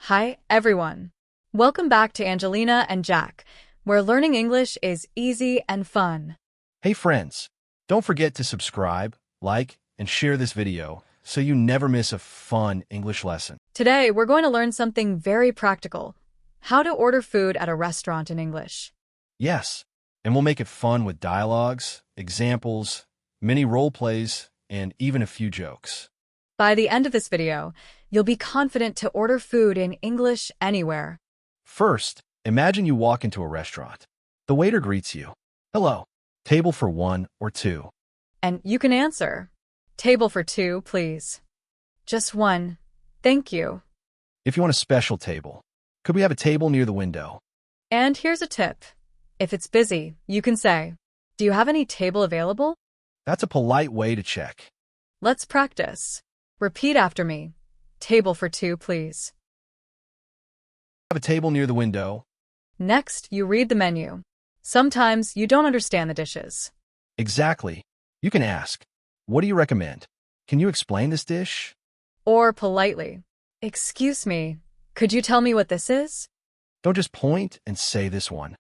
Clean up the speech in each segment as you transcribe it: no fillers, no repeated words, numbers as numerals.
Hi, everyone. Welcome back to Angelina and Jack, where learning English is easy and fun. Hey friends, don't forget to subscribe, like, and share this video so you never miss a fun English lesson. Today, we're going to learn something very practical: how to order food at a restaurant in English. Yes, and we'll make it fun with dialogues, examples, mini role plays, and even a few jokes. By the end of this video, you'll be confident to order food in English anywhere. First, imagine you walk into a restaurant. The waiter greets you. Hello, table for 1 or 2. And you can answer, "Table for 2, please." Just 1. Thank you. If you want a special table, could we have a table near the window? And here's a tip. If it's busy, you can say, "Do you have any table available?" That's a polite way to check. Let's practice. Repeat after me. Table for 2, please. Have a table near the window. Next, you read the menu. Sometimes you don't understand the dishes. Exactly. You can ask, what do you recommend? Can you explain this dish? Or politely, "Excuse me, could you tell me what this is?" Don't just point and say this one.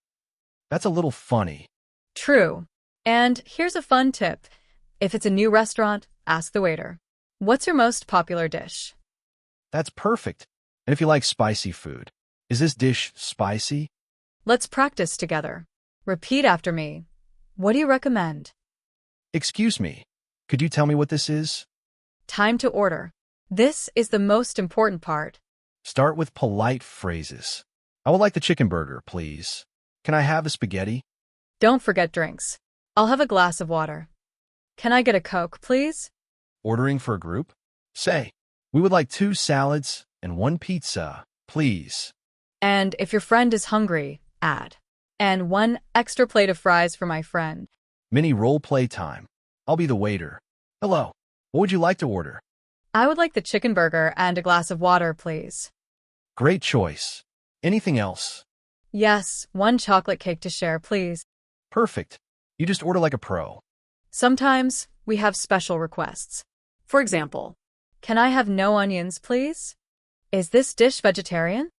That's a little funny. True. And here's a fun tip. If it's a new restaurant, ask the waiter, "What's your most popular dish?" That's perfect. And if you like spicy food, is this dish spicy? Let's practice together. Repeat after me. What do you recommend? Excuse me, could you tell me what this is? Time to order. This is the most important part. Start with polite phrases. I would like the chicken burger, please. Can I have the spaghetti? Don't forget drinks. I'll have a glass of water. Can I get a Coke, please? Ordering for a group? Say, we would like 2 salads and 1 pizza, please. And if your friend is hungry, add, "And 1 extra plate of fries for my friend." Mini role play time. I'll be the waiter. Hello, what would you like to order? I would like the chicken burger and a glass of water, please. Great choice. Anything else? Yes, 1 chocolate cake to share, please. Perfect. You just order like a pro. Sometimes we have special requests. For example, "Can I have no onions, please? Is this dish vegetarian?"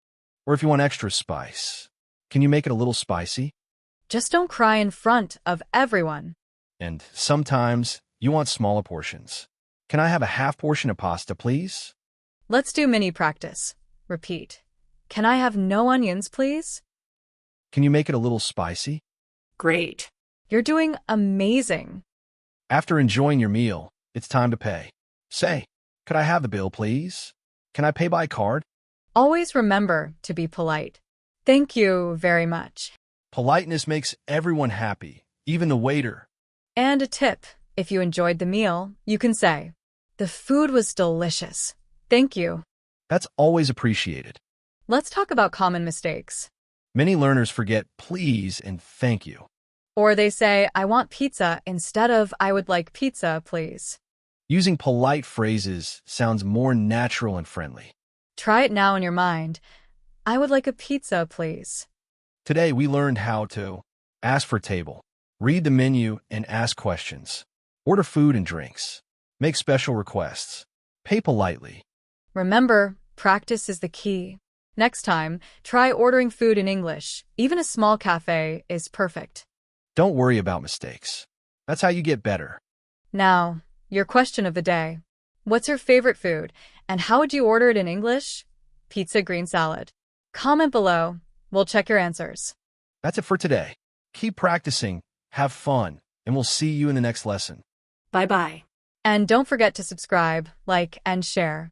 Or if you want extra spice, can you make it a little spicy? Just don't cry in front of everyone. And sometimes you want smaller portions. Can I have a half portion of pasta, please? Let's do mini practice. Repeat. "Can I have no onions, please?" Can you make it a little spicy? Great. You're doing amazing. After enjoying your meal, it's time to pay. Say, could I have the bill, please? Can I pay by card? Always remember to be polite. Thank you very much. Politeness makes everyone happy, even the waiter. And a tip, if you enjoyed the meal, you can say, "The food was delicious. Thank you." That's always appreciated. Let's talk about common mistakes. Many learners forget please and thank you. Or they say, "I want pizza" instead of "I would like pizza, please." Using polite phrases sounds more natural and friendly. Try it now in your mind. "I would like a pizza, please." Today, we learned how to ask for a table, read the menu and ask questions, order food and drinks, make special requests, pay politely. Remember, practice is the key. Next time, try ordering food in English. Even a small cafe is perfect. Don't worry about mistakes. That's how you get better. Now, your question of the day. What's your favorite food, and how would you order it in English? Pizza, green salad. Comment below. We'll check your answers. That's it for today. Keep practicing, have fun, and we'll see you in the next lesson. Bye-bye. And don't forget to subscribe, like, and share.